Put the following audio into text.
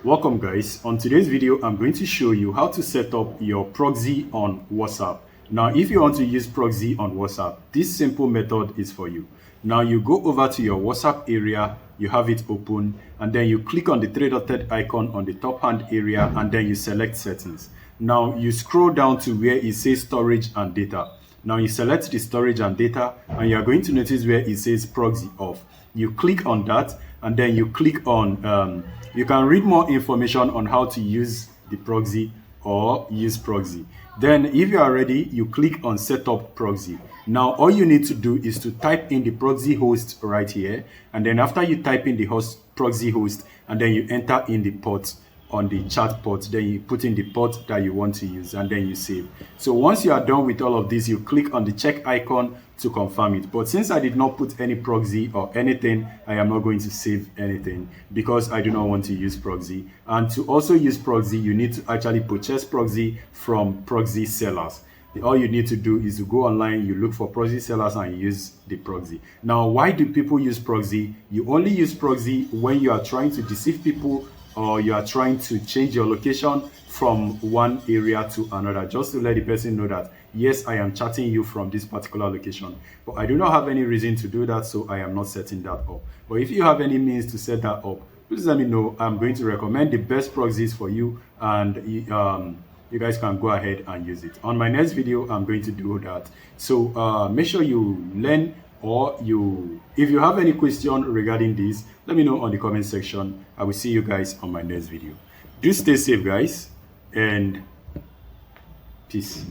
Welcome guys. On today's video, I'm going to show you how to set up your proxy on WhatsApp. Now, if you want to use proxy on WhatsApp, this simple method is for you. Now, you go over to your WhatsApp area, you have it open, and then you click on the three-dotted icon on the top hand area, and then you select settings. Now, you scroll down to where it says storage and data. Now, you select the storage and data, and you're going to notice where it says proxy off. You click on that, and then you click on you can read more information on how to use the proxy or use proxy. Then if you are ready, you click on setup proxy. Now all you need to do is to type in the proxy host right here, and then after you type in the proxy host, and then you enter in the port on the chat port, then you put in the port that you want to use, and then you save. So once you are done with all of this, you click on the check icon to confirm it. But since I did not put any proxy or anything, I am not going to save anything because I do not want to use proxy. And to also use proxy, you need to actually purchase proxy from proxy sellers. All you need to do is to go online, you look for proxy sellers, and you use the proxy. Now, why do people use proxy? You only use proxy when you are trying to deceive people, or you are trying to change your location from one area to another, just to let the person know that, yes, I am chatting you from this particular location. But I do not have any reason to do that, so I am not setting that up. But if you have any means to set that up, please let me know. I'm going to recommend the best proxies for you, and you guys can go ahead and use it. On my next video, I'm going to do that. So make sure you learn, or if you have any question regarding this, let me know on the comment section. I will see you guys on my next video. Do stay safe, guys, and peace.